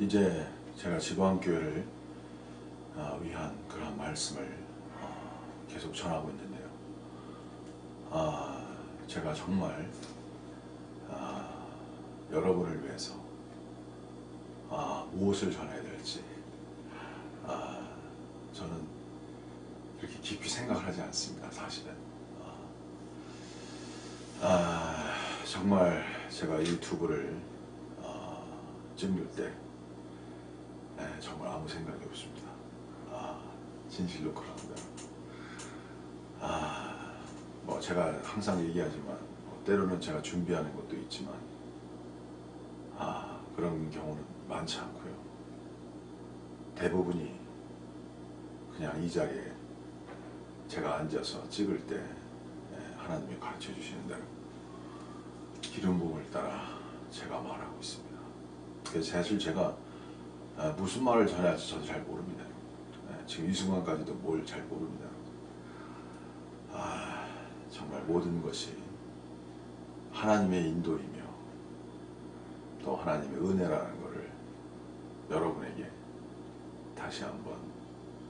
이제 제가 지구한교회를 위한 그런 말씀을 계속 전하고 있는데요. 제가 정말 여러분을 위해서 무엇을 전해야 될지 저는 이렇게 깊이 생각을 하지 않습니다. 사실은 정말 제가 유튜브를 찍을 때 정말 아무 생각이 없습니다. 진실로 그럽니다. 뭐 제가 항상 얘기하지만 때로는 제가 준비하는 것도 있지만 그런 경우는 많지 않고요. 대부분이 그냥 이 자리에 제가 앉아서 찍을 때 하나님이 가르쳐 주시는 대로 기름 부음을 따라 제가 말하고 있습니다. 그래서 사실 제가 무슨 말을 전해야 할지 저도 잘 모릅니다. 지금 이 순간까지도 뭘 잘 모릅니다. 정말 모든 것이 하나님의 인도이며 또 하나님의 은혜라는 것을 여러분에게 다시 한번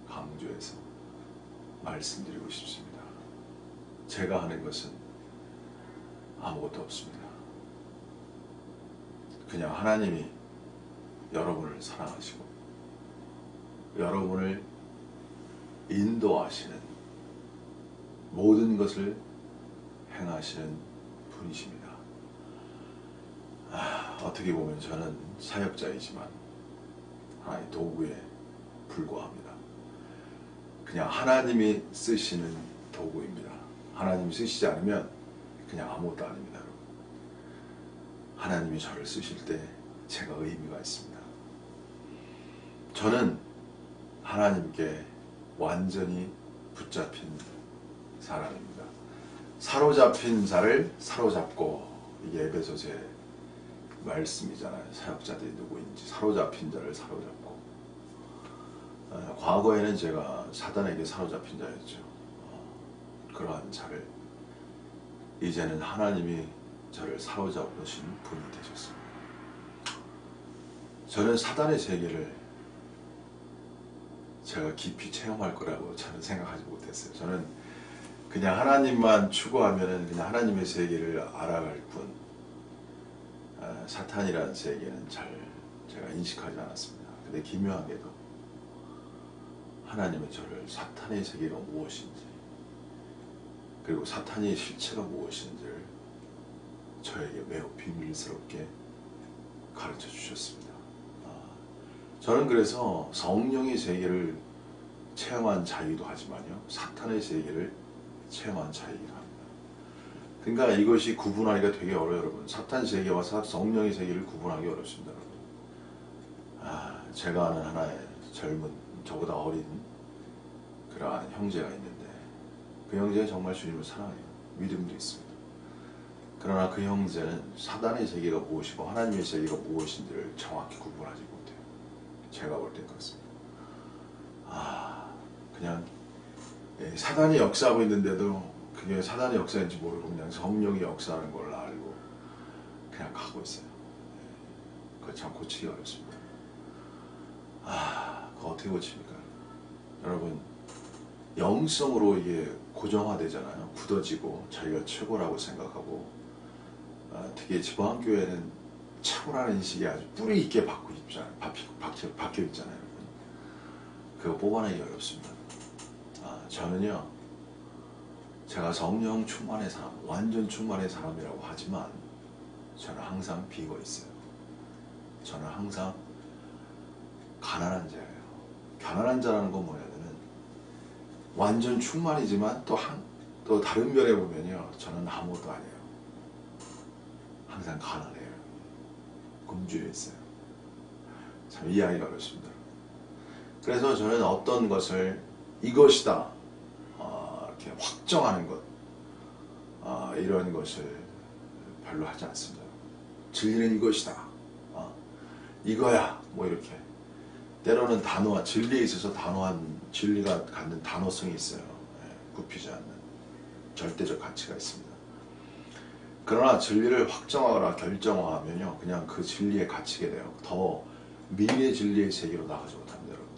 강조해서 말씀드리고 싶습니다. 제가 하는 것은 아무것도 없습니다. 그냥 하나님이 여러분을 사랑하시고 여러분을 인도하시는 모든 것을 행하시는 분이십니다. 어떻게 보면 저는 사역자이지만 하나의 도구에 불과합니다. 그냥 하나님이 쓰시는 도구입니다. 하나님이 쓰시지 않으면 그냥 아무것도 아닙니다. 하나님이 저를 쓰실 때 제가 의미가 있습니다. 저는 하나님께 완전히 붙잡힌 사람입니다. 사로잡힌 자를 사로잡고, 이게 에베소서의 말씀이잖아요. 사역자들이 누구인지 사로잡힌 자를 사로잡고. 과거에는 제가 사단에게 사로잡힌 자였죠. 그러한 자를 이제는 하나님이 저를 사로잡으신 분이 되셨습니다. 저는 사단의 세계를 제가 깊이 체험할 거라고 저는 생각하지 못했어요. 저는 그냥 하나님만 추구하면 그냥 하나님의 세계를 알아갈 뿐 사탄이라는 세계는 잘 제가 인식하지 않았습니다. 근데 기묘하게도 하나님은 저를 사탄의 세계가 무엇인지 그리고 사탄의 실체가 무엇인지를 저에게 매우 비밀스럽게 가르쳐 주셨습니다. 저는 그래서 성령의 세계를 체험한 자이기도 하지만요, 사탄의 세계를 체험한 자이기도 합니다. 그러니까 이것이 구분하기가 되게 어려워요, 여러분. 사탄 세계와 성령의 세계를 구분하기 어렵습니다, 여러분. 제가 아는 하나의 젊은, 저보다 어린 그러한 형제가 있는데 그 형제는 정말 주님을 사랑해요. 믿음도 있습니다. 그러나 그 형제는 사단의 세계가 무엇이고 하나님의 세계가 무엇인지를 정확히 구분하지 못해요. 제가 볼 땐 그렇습니다. 그냥 사단이 역사하고 있는데도 그게 사단의 역사인지 모르고 그냥 성령이 역사하는 걸 알고 그냥 가고 있어요. 그거 참 고치기 어렵습니다. 그거 어떻게 고칩니까? 여러분, 영성으로 이게 고정화되잖아요. 굳어지고 자기가 최고라고 생각하고 특히 지방교회는 최고라는 인식이 아주 뿌리 있게 박혀 있잖아요. 그거 뽑아내기 어렵습니다. 저는요, 제가 성령 충만의 사람, 완전 충만의 사람이라고 하지만 저는 항상 비고 있어요. 저는 항상 가난한 자예요. 가난한 자라는 건 뭐냐면은 완전 충만이지만 또 다른 면에 보면요, 저는 아무것도 아니에요. 항상 가난해요. 굶주려 있어요. 참 이해하기가 어렵습니다. 그래서 저는 어떤 것을 이것이다 이렇게 확정하는 것 이런 것을 별로 하지 않습니다. 진리는 이것이다, 이거야, 뭐 이렇게. 때로는 단호한, 진리에 있어서 단호한, 진리가 갖는 단호성이 있어요. 굽히지 않는 절대적 가치가 있습니다. 그러나 진리를 확정하거나 결정하면요, 그냥 그 진리에 갇히게 돼요. 더 미래 진리의 세계로 나가지 못합니다. 여러분.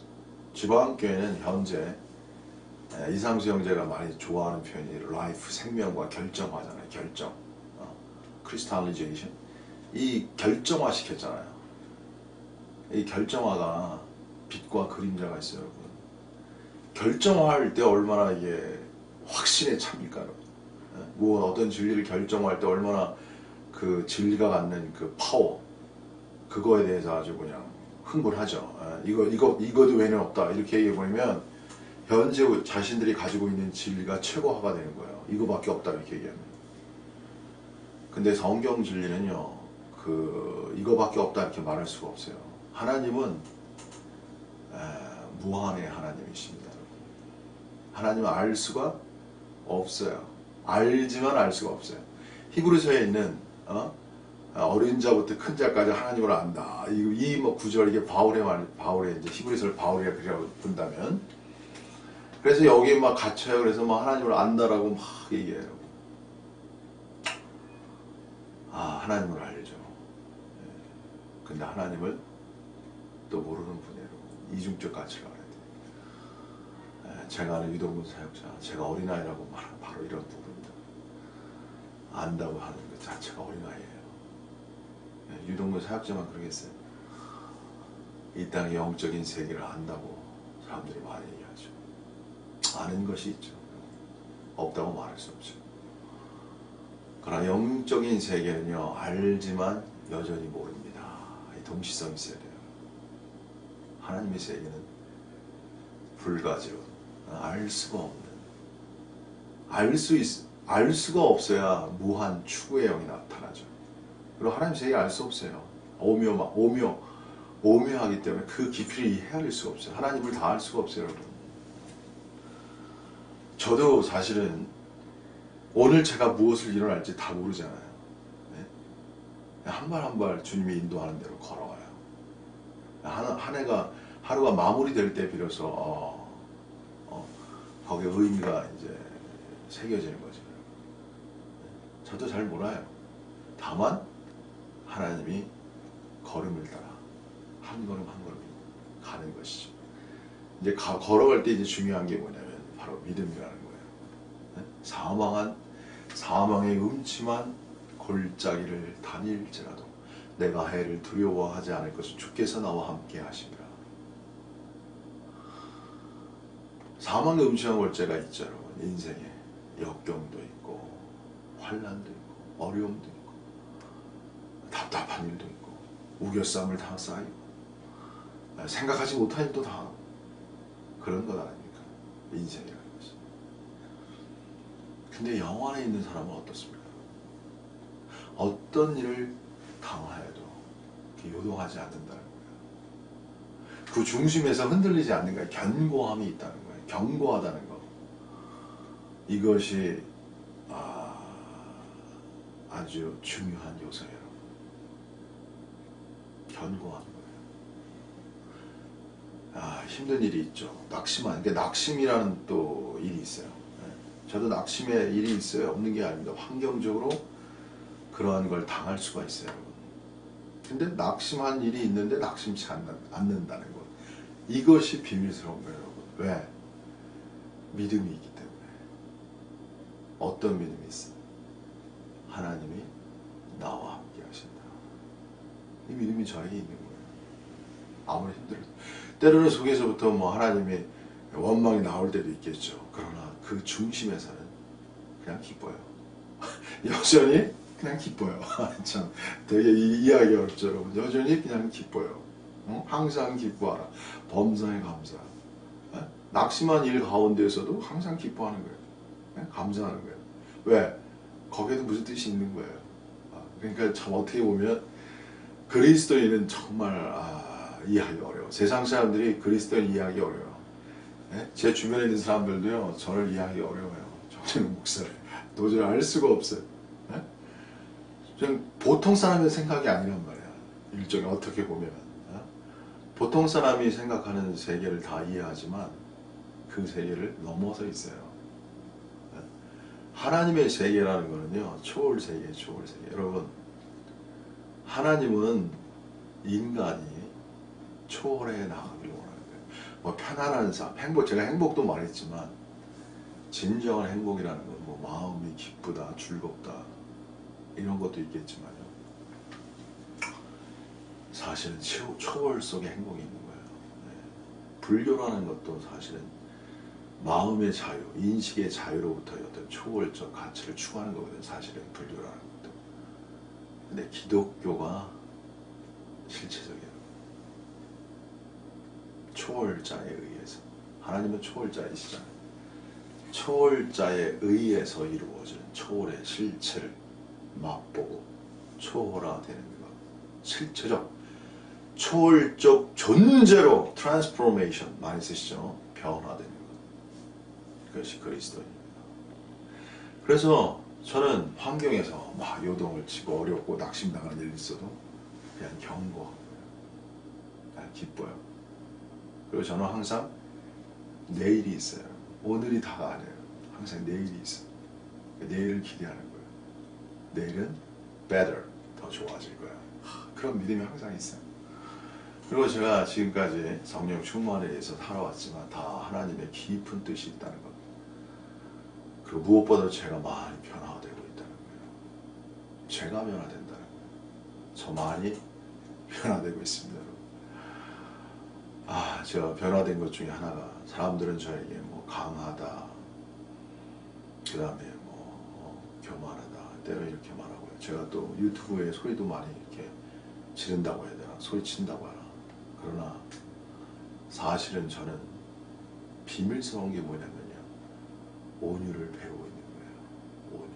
지방교회는 현재 이상수 형제가 많이 좋아하는 표현이 라이프, 생명과 결정화잖아요. 결정. 크리스탈리제이션. 이 결정화 시켰잖아요. 이 결정화가 빛과 그림자가 있어요, 여러분. 결정화할 때 얼마나 이게 확신에 찹니까, 여러분. 뭐 어떤 진리를 결정할 때 얼마나 그 진리가 갖는 그 파워, 그거에 대해서 아주 그냥 흥분하죠. 이거도 외에는 없다. 이렇게 얘기해버리면 현재 자신들이 가지고 있는 진리가 최고화가 되는 거예요. 이거밖에 없다. 이렇게 얘기하면. 근데 성경 진리는요, 이거밖에 없다. 이렇게 말할 수가 없어요. 하나님은 무한의 하나님이십니다. 하나님은 알 수가 없어요. 알지만 알 수가 없어요. 히브리서에 있는 어린 자부터 큰 자까지 하나님을 안다. 이 구절, 이게 바울의 이제 히브리서를 바울이라 그렇게 본다면, 그래서 여기 막 갇혀요. 그래서 막 하나님을 안다라고 막 얘기해요. 하나님을 알죠. 근데 하나님을 또 모르는 분이에요. 이중적 가치를 알아야 돼요. 제가 아는 유동근 사역자, 제가 어린아이라고 말하는 바로 이런 부분입니다. 안다고 하는 것 자체가 어린아이예요. 유동근 사역자만 그러겠어요. 이 땅의 영적인 세계를 안다고 사람들이 많이 얘기하죠. 아는 것이 있죠. 없다고 말할 수 없죠. 그러나 영적인 세계는요, 알지만 여전히 모릅니다. 이 동시성이 있어야 돼요. 하나님의 세계는 불가지로 알 수가 없는, 알 수가 없어야 무한 추구의 영이 나타나죠. 그리고 하나님 세계 알 수 없어요. 오묘하기 때문에 그 깊이를 헤아릴 수가 없어요. 하나님을 다 알 수가 없어요, 여러분. 저도 사실은 오늘 제가 무엇을 일어날지 다 모르잖아요. 네? 한 발 한 발 주님이 인도하는 대로 걸어와요. 하루가 마무리될 때 비로소 거기에 의미가 이제 새겨지는 거죠. 저도 잘 몰라요. 다만 하나님이 걸음을 따라 한 걸음 한 걸음 가는 것이죠. 이제 걸어갈 때 이제 중요한 게 뭐냐면 바로 믿음이라는 거예요. 사망의 음침한 골짜기를 다닐지라도 내가 해를 두려워하지 않을 것을 주께서 나와 함께 하심이라. 사망의 음침한 골짜기가 있죠, 여러분. 인생에 역경도 있고 환난도 있고 어려움도 있고 답답한 일도 있고 우겨쌈을 다 쌓이고 생각하지 못한 일도 다 하고 그런 것 아닙니까? 인생이라는 것이. 근데 영 안에 있는 사람은 어떻습니까? 어떤 일을 당하여도 요동하지 않는다는 거예요. 그 중심에서 흔들리지 않는 거예요. 견고함이 있다는 거예요. 견고하다는 거. 이것이 아주 중요한 요소예요. 견고한 거예요. 힘든 일이 있죠. 그러니까 낙심이라는 또 일이 있어요. 저도 낙심의 일이 있어요. 없는 게 아닙니다. 환경적으로 그러한 걸 당할 수가 있어요, 여러분. 근데 낙심한 일이 있는데 낙심치 않는다는 것. 이것이 비밀스러운 거예요, 여러분. 왜? 믿음이 있기 때문에. 어떤 믿음이 있어? 하나님이 나와 함께 하신다. 이 믿음이 저에게 있는 거예요. 아무리 힘들어도. 때로는 속에서부터 하나님의 원망이 나올 때도 있겠죠. 그러나 그 중심에서는 그냥 기뻐요. 여전히 그냥 기뻐요. 참 되게 이해하기 어렵죠, 여러분. 여전히 그냥 기뻐요. 항상 기뻐하라. 범사에 감사. 낙심한 일 가운데에서도 항상 기뻐하는 거예요. 감사하는 거예요. 왜? 거기에도 무슨 뜻이 있는 거예요. 그러니까 참 어떻게 보면 그리스도인은 정말 이해하기 어려워. 세상 사람들이 그리스도인 이해하기 어려워요. 제 주변에 있는 사람들도요, 저를 이해하기 어려워요. 정철웅 목사를 도저히 알 수가 없어요. 그냥 보통 사람의 생각이 아니란 말이야. 일종의 어떻게 보면 보통 사람이 생각하는 세계를 다 이해하지만 그 세계를 넘어서 있어요. 하나님의 세계라는 거는요, 초월 세계, 초월 세계. 여러분, 하나님은 인간이 초월해 나가기를 원하는 거예요. 뭐 편안한 삶, 행복, 제가 행복도 말했지만 진정한 행복이라는 건 뭐 마음이 기쁘다, 즐겁다 이런 것도 있겠지만요. 사실은 초월 속에 행복이 있는 거예요. 네. 불교라는 것도 사실은 마음의 자유, 인식의 자유로부터의 어떤 초월적 가치를 추구하는 거거든요. 사실은 불교라는 것도. 근데 기독교가 실체적이에요. 초월자에 의해서. 하나님은 초월자이시잖아요. 초월자에 의해서 이루어지는 초월의 실체를 맛보고 초월화되는 것. 실체적, 초월적 존재로 트랜스포메이션 많이 쓰시죠. 변화되는 것. 그것이 그리스도입니다. 그래서 저는 환경에서 막 요동을 치고 어렵고 낙심당하는 일이 있어도 그냥 경고하고요. 그냥 기뻐요. 그리고 저는 항상 내일이 있어요. 오늘이 다가 아니에요. 항상 내일이 있어요. 내일을 기대하는 거예요. 내일은 better, 더 좋아질 거야. 그런 믿음이 항상 있어요. 그리고 제가 지금까지 성령 충만에 의해서 살아왔지만 다 하나님의 깊은 뜻이 있다는 것. 그리고 무엇보다도 제가 많이 변화되고 있다는 거예요. 제가 변화된다는 거예요. 저 많이 변화되고 있습니다. 제가 변화된 것 중에 하나가 사람들은 저에게 뭐 강하다, 그 다음에 뭐 교만하다, 때로 이렇게 말하고요. 제가 또 유튜브에 소리도 많이 이렇게 지른다고 해야 되나, 소리친다고 하나. 그러나 사실은 저는 비밀스러운 게 뭐냐면요, 온유를 배우고 있는 거예요. 온유.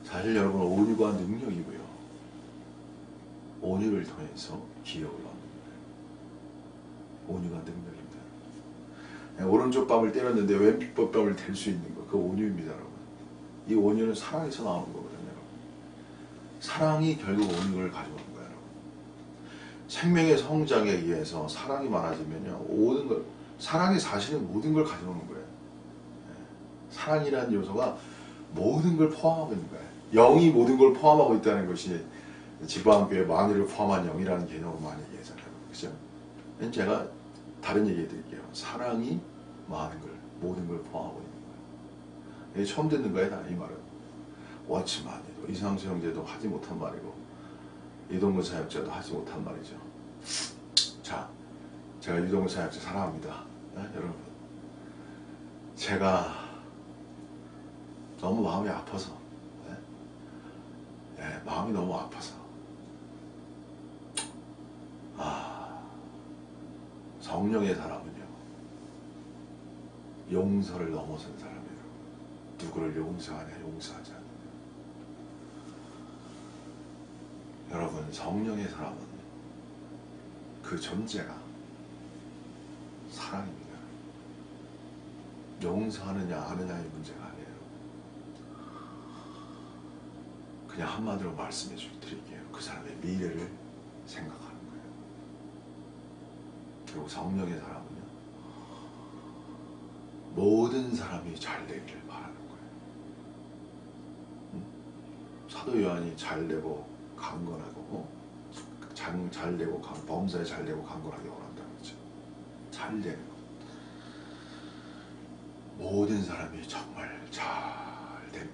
사실 여러분, 온유가 능력이고요. 온유를 통해서 기억을 얻는 거예요. 온유가 능력입니다. 오른쪽 뺨을 때렸는데 왼쪽 뺨을 댈 수 있는 거, 그 온유입니다, 여러분. 이 온유는 사랑에서 나오는 거거든요, 여러분. 사랑이 결국 온유를 가져오는 거예요, 여러분. 생명의 성장에 의해서 사랑이 많아지면요, 모든 걸, 사랑이 사실은 모든 걸 가져오는 거예요. 사랑이라는 요소가 모든 걸 포함하고 있는 거예요. 영이 모든 걸 포함하고 있다는 것이 지방교회 만유를 포함한 영이라는 개념을 많이 얘기하잖아요. 그죠? 제가 다른 얘기 해드릴게요. 사랑이 많은 걸, 모든 걸 포함하고 있는 거예요. 이게 처음 듣는 거예요, 이 말은. 워치만이도, 이상수 형제도 하지 못한 말이고, 이동근 사역자도 하지 못한 말이죠. 자, 제가 이동근 사역자 사랑합니다. 네, 여러분. 제가 너무 마음이 아파서, 마음이 너무 아파서, 성령의 사람은요, 용서를 넘어선 사람이에요. 누구를 용서하냐, 용서하지 않느냐. 여러분, 성령의 사람은 그 존재가 사랑입니다. 용서하느냐, 아느냐의 문제가 아니에요. 그냥 한마디로 말씀해 드릴게요. 그 사람의 미래를 생각하는 거예요. 그리고 성령의 사람은요, 모든 사람이 잘 되기를 바라는 거예요. 사도 요한이 잘 되고 강건하고, 잘 되고 범사에 잘 되고 강건하게 원한다는 거죠. 잘 되는 것. 모든 사람이 정말 잘 되는,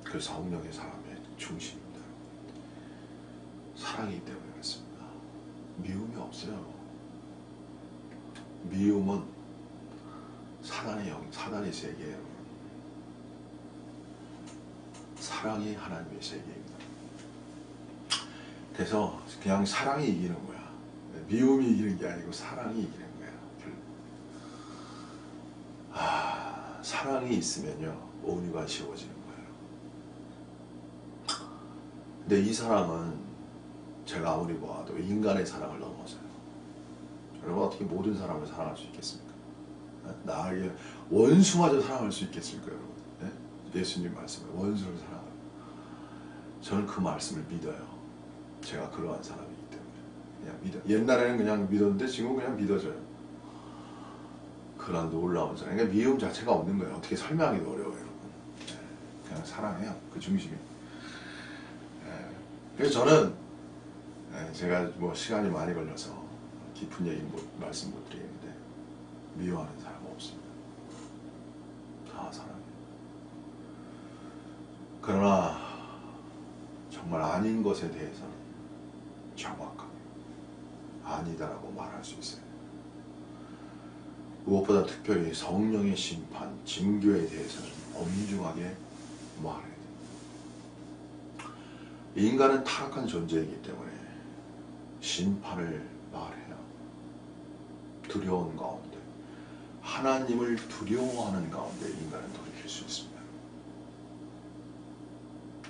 그 성령의 사람의 중심입니다. 사랑이기 때문에 그렇습니다. 미움이 없어요. 미움은 사단의 영, 사단의 세계예요. 사랑이 하나님의 세계입니다. 그래서 그냥 사랑이 이기는 거야. 미움이 이기는 게 아니고 사랑이 이기는 거야. 사랑이 있으면요, 온유가 쉬워지는 거예요. 근데 이 사랑은 제가 아무리 보아도 인간의 사랑을 넘어서요. 여러분, 어떻게 모든 사람을 사랑할 수 있겠습니까? 나에게 원수마저 사랑할 수 있겠습니까, 여러분? 네? 예수님 말씀에 원수를 사랑하라. 저는 그 말씀을 믿어요. 제가 그러한 사람이기 때문에 그냥 믿어. 옛날에는 그냥 믿었는데 지금은 그냥 믿어져요. 그런 놀라운 사랑. 그러니까 미움 자체가 없는 거예요. 어떻게 설명하기도 어려워요, 여러분. 네. 그냥 사랑해요. 그 중심이. 네. 그래서 저는 제가 뭐 시간이 많이 걸려서 깊은 얘기 말씀 못 드리겠는데 미워하는 사람 없습니다. 다 사랑해요. 그러나 정말 아닌 것에 대해서는 정확하게 아니다라고 말할 수 있어요. 무엇보다 특별히 성령의 심판, 징교에 대해서는 엄중하게 말해야 됩니다. 인간은 타락한 존재이기 때문에 심판을 말해야 두려운 가운데, 하나님을 두려워하는 가운데 인간은 돌이킬 수 있습니다.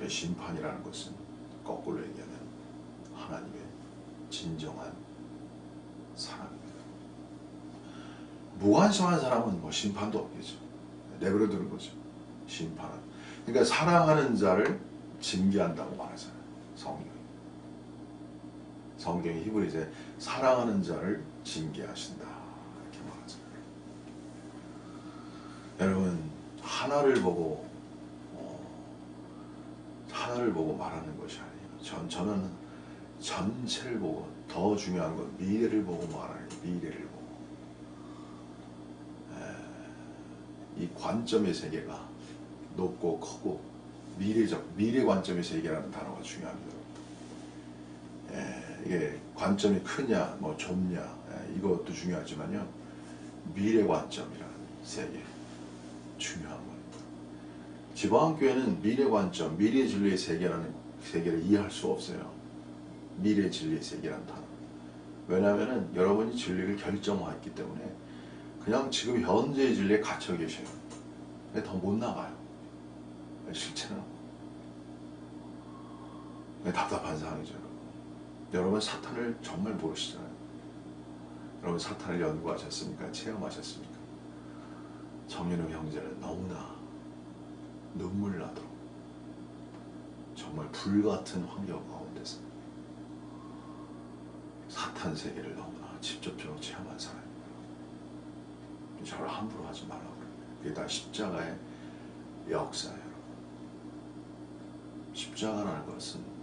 심판이라는 것은 거꾸로 얘기하면 하나님의 진정한 사랑입니다. 무관심한 사람은 뭐 심판도 없겠죠. 내버려 두는 거죠. 심판은. 그러니까 사랑하는 자를 징계한다고 말하잖아요. 성경이 히브리서에 사랑하는 자를 징계하신다 이렇게 말하잖아요. 여러분 하나를 보고 말하는 것이 아니에요. 저는 전체를 보고, 더 중요한 건 미래를 보고 말하는 미래를 보고. 이 관점의 세계가 높고 크고 미래 관점의 세계라는 단어가 중요합니다. 이게 관점이 크냐 뭐 좁냐 이것도 중요하지만요, 미래 관점이라는 세계 중요한 겁니다. 지방교회는 미래 관점, 미래 진리의 세계라는 세계를 이해할 수 없어요. 미래 진리의 세계라는 단어. 왜냐하면 여러분이 진리를 결정화했기 때문에 그냥 지금 현재의 진리에 갇혀 계셔요. 근데 더 못 나가요. 실체는. 답답한 상황이죠. 여러분 사탄을 정말 모르시잖아요. 여러분 사탄을 연구하셨습니까? 체험하셨습니까? 정윤웅 형제는 너무나 눈물 나도록 정말 불같은 환경 가운데서 사탄 세계를 너무나 직접적으로 체험한 사람입니다. 저를 함부로 하지 말라고 그래요. 그게 다 십자가의 역사예요. 십자가라는 것은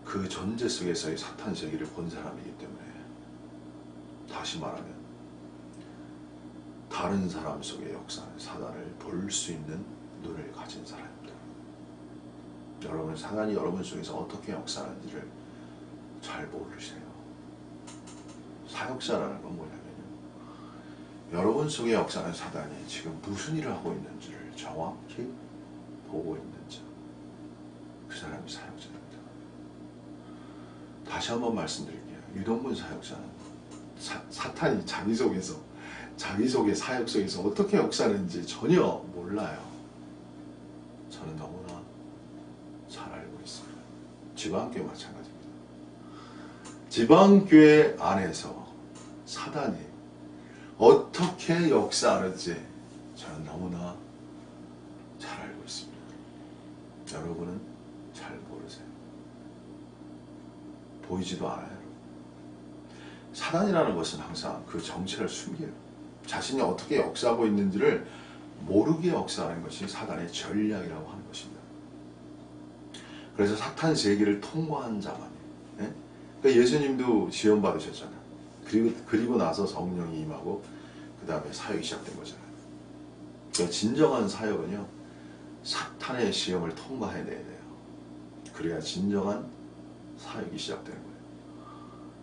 그 존재 속에서의 사탄 세계를 본 사람이기 때문에, 다시 말하면 다른 사람 속의 역사는 사단을 볼 수 있는 눈을 가진 사람입니다. 여러분, 사단이 여러분 속에서 어떻게 역사하는지를 잘 모르세요. 사역자라는 건 뭐냐면요, 여러분 속에 역사하는 사단이 지금 무슨 일을 하고 있는지를 정확히 보고 있는 자, 그 사람이 사역자입니다. 다시 한번 말씀드릴게요. 유동근 사역자는 사탄이 자기 속의 사역 속에서 어떻게 역사하는지 전혀 몰라요. 저는 너무나 잘 알고 있습니다. 지방교회 마찬가지입니다. 지방교회 안에서 사단이 어떻게 역사하는지 저는 너무나 잘 알고 있습니다. 여러분은 잘 모르세요. 보이지도 않아요. 사단이라는 것은 항상 그 정체를 숨겨요. 자신이 어떻게 역사하고 있는지를 모르게 역사하는 것이 사단의 전략이라고 하는 것입니다. 그래서 사탄 세계를 통과한 자만이, 그러니까 예수님도 지원 받으셨잖아요. 그리고 나서 성령이 임하고 그 다음에 사역이 시작된 거잖아요. 그러니까 진정한 사역은요, 사탄의 시험을 통과해내야 돼요. 그래야 진정한 사역이 시작되는 거예요.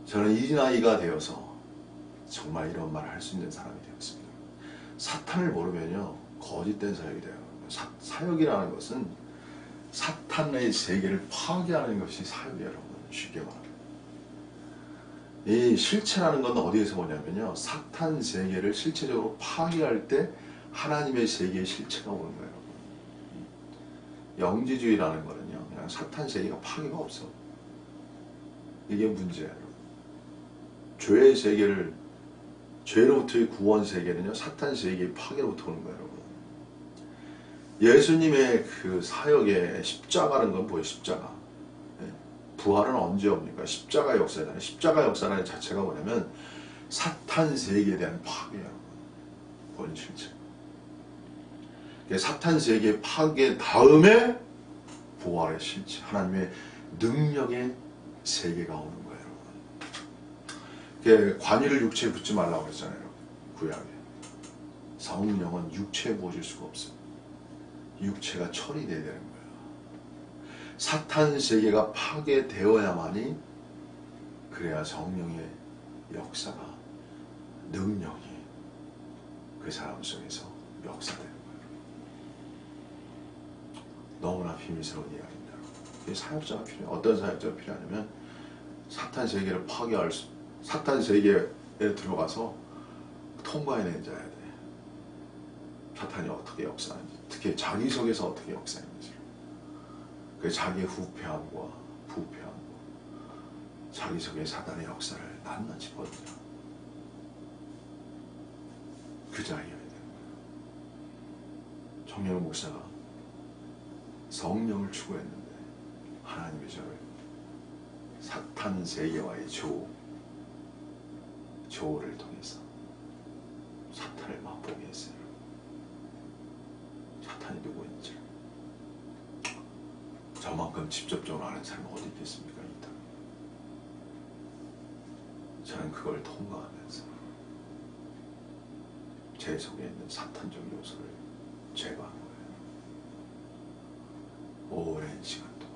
저는 이 나이가 되어서 정말 이런 말을 할 수 있는 사람이 되었습니다. 사탄을 모르면요, 거짓된 사역이 돼요. 사역이라는 것은 사탄의 세계를 파괴하는 것이 사역이에요, 여러분. 쉽게 말하면. 이 실체라는 건 어디에서 오냐면요, 사탄 세계를 실체적으로 파괴할 때 하나님의 세계의 실체가 오는 거예요. 영지주의라는 거는요, 그냥 사탄 세계가 파괴가 없어. 이게 문제예요. 죄의 세계를, 죄로부터의 구원 세계는요, 사탄 세계의 파괴로부터 오는 거예요, 여러분. 예수님의 그 사역의 십자가라는 건 뭐예요, 십자가? 부활은 언제 옵니까? 십자가 역사잖아요. 십자가 역사라는 자체가 뭐냐면 사탄 세계에 대한 파괴예요. 본 실체. 사탄 세계 파괴 다음에 부활의 실체, 하나님의 능력의 세계가 오는 거예요, 여러분. 관이를 육체에 붙지 말라고 그랬잖아요, 구약에. 성령은 육체에 부어질 수가 없어요. 육체가 처리돼야 되는 거예요. 사탄 세계가 파괴되어야만이, 그래야 성령의 역사가, 능력이 그 사람 속에서 역사되는 거예요. 너무나 비밀스러운 이야기입니다. 사역자가 필요해요. 어떤 사역자가 필요하냐면 사탄 세계를 파괴할 수, 사탄 세계에 들어가서 통과해낸 자야 돼. 사탄이 어떻게 역사하는지, 특히 자기 속에서 어떻게 역사하는지, 그 자기의 후패함과 부패함과 자기 속의 사탄의 역사를 낱낱이 보여줘요. 그 자리여야 되는 거예요. 정영 목사가 성령을 추구했는데 하나님의 저를 사탄 세계와의 조우를 통해서 사탄을 맛보게 했어요. 사탄이 누구인지 저만큼 직접적으로 아는 사람이 어디 있겠습니까? 이 땅에. 저는 그걸 통과하면서 제 속에 있는 사탄적 요소를 제거한 거예요. 오랜 시간 동안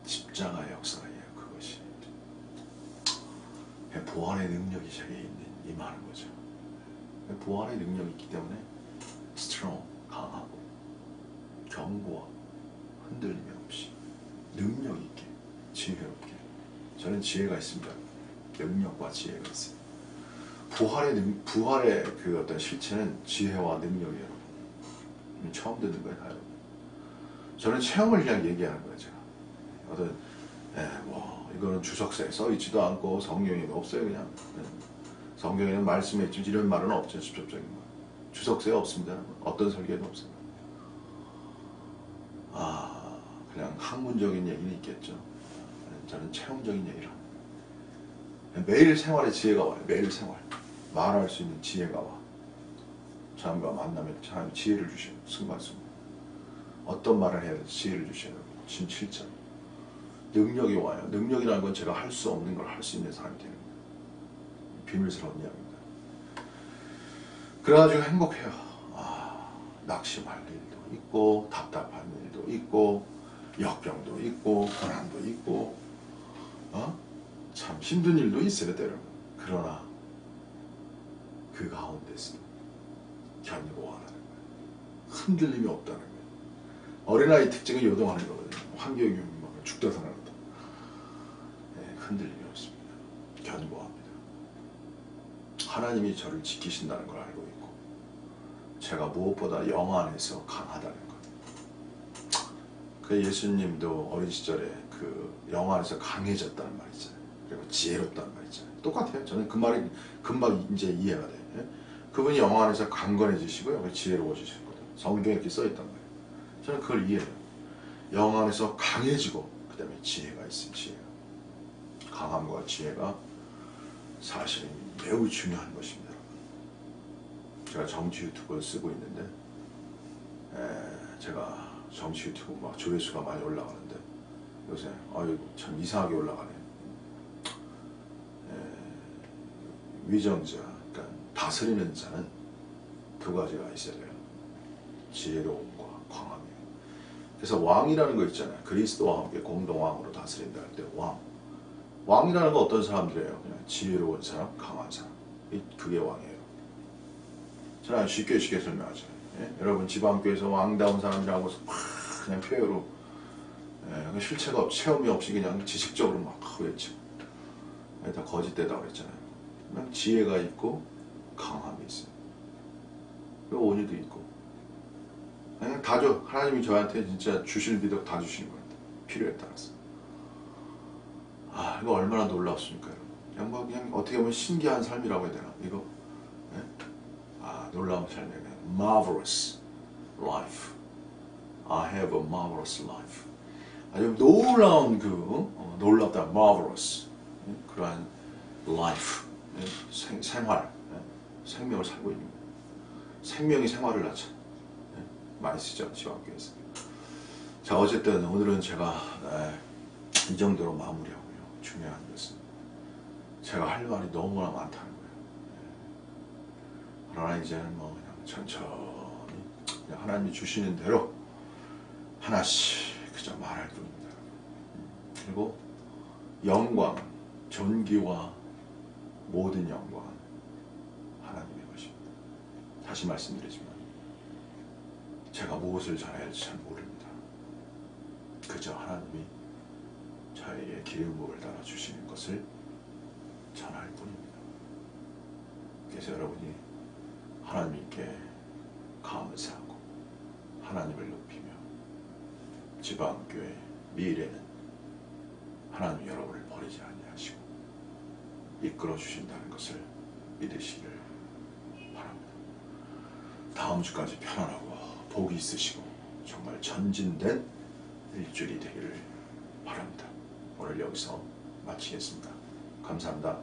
십자가의 역사예요. 그것이 부활의 능력이 제게 임하는 거죠. 부활의 능력이 있기 때문에 strong, 강하고 견고하고 흔들림이 없이 능력 있게 지혜롭게, 저는 지혜가 있습니다. 능력과 지혜가 있어요. 부활의 그 어떤 실체는 지혜와 능력이에요. 처음 듣는 거예요, 여러분. 저는 체험을 그냥 얘기하는 거예요, 제가. 어떤, 이거는 주석서에 써있지도 않고 성경에는 없어요, 그냥. 성경에는 말씀에 있지 이런 말은 없죠, 직접적인 말. 주석서에 없습니다. 어떤 설계도 없어요. 그냥 학문적인 얘기는 있겠죠. 저는 체험적인 얘기를 합니다. 매일 생활에 지혜가 와요, 매일 생활. 말할 수 있는 지혜가 와. 사람과 만나면 사람이 지혜를 주셔요. 순간순간. 어떤 말을 해야 될지 지혜를 주셔요. 진실전. 능력이 와요. 능력이라는 건 제가 할 수 없는 걸 할 수 있는 사람이 되는 거예요. 비밀스러운 이야기입니다. 그래가지고 행복해요. 낙심할 일도 있고 답답한 일도 있고 역경도 있고 고난도 있고 참 힘든 일도 있어요, 때로는. 그러나 그 가운데서 견고하다는 거예요. 흔들림이 없다는 거예요. 어린아이 특징은 요동하는 거거든요. 환경이 막 죽다 살아난다. 흔들림이 없습니다. 견고합니다. 하나님이 저를 지키신다는 걸 알고 있고, 제가 무엇보다 영 안에서 강하다는 것. 그 예수님도 어린 시절에 그 영 안에서 강해졌다는 말 있잖아요. 그리고 지혜롭다는 말 있잖아요. 똑같아요. 저는 그 말이 금방 이제 이해가 돼요. 그분이 영 안에서 강건해지시고요, 지혜로워지셨거든요. 성경에 이렇게 써있단 말이에요. 저는 그걸 이해해요. 영 안에서 강해지고 그 다음에 지혜가 있어요. 지혜가. 강함과 지혜가 사실은 매우 중요한 것입니다. 제가 정치 유튜브를 쓰고 있는데, 제가 정치 유튜브 막 조회수가 많이 올라가는데 요새 참 이상하게 올라가네. 위정자, 그러니까 다스리는 자는 두 가지가 있어야 돼요. 지혜로움과 광함이에요. 그래서 왕이라는 거 있잖아요. 그리스도와 함께 공동왕으로 다스린다 할 때 왕이라는 건 어떤 사람들이에요? 그냥 지혜로운 사람, 강한 사람. 그게 왕이에요. 저는 쉽게 설명하죠. 여러분 지방교회에서 왕다운 사람이라고 그냥 표현으로 실체가 체험이 없이 그냥 지식적으로 막 외치고 다 거짓되다 그랬잖아요. 그냥 지혜가 있고 강함이 있어요. 그리고 온유도 있고 그냥 다 줘. 하나님이 저한테 진짜 주실 비덕 다 주시는 거예요. 필요에 따라서. 이거 얼마나 놀랍습니까, 여러분. 그냥 어떻게 보면 신기한 삶이라고 해야 되나, 이거. 놀라운 삶이에요. Marvelous life. I have a marvelous life. 아주 놀라운 놀랍다, marvelous. 그러한 life. 생활. 생명을 살고 있는 거예요. 생명이 생활을 낳죠. 많이 쓰죠, 지방교회에서. 자, 어쨌든 오늘은 제가 이 정도로 마무리하고요. 중요한 것은 제가 할 말이 너무나 많다는 거예요. 그러나 이제는 뭐 그냥 천천히 그냥 하나님이 주시는 대로 하나씩 그저 말할 뿐입니다. 그리고 영광, 존귀와 모든 영광은 하나님의 것입니다. 다시 말씀드리지만 제가 무엇을 전해야 할지 잘 모릅니다. 그저 하나님이 저에게 기름 부음을 달아 주시는 것을 전할 뿐입니다. 그래서 여러분이 하나님께 감사하고 하나님을 높이며 지방교회 미래는 하나님이 여러분을 버리지 아니하시고 이끌어 주신다는 것을 믿으시길 바랍니다. 다음 주까지 편안하고 복이 있으시고 정말 전진된 일주일이 되기를 바랍니다. 오늘 여기서 마치겠습니다. 감사합니다.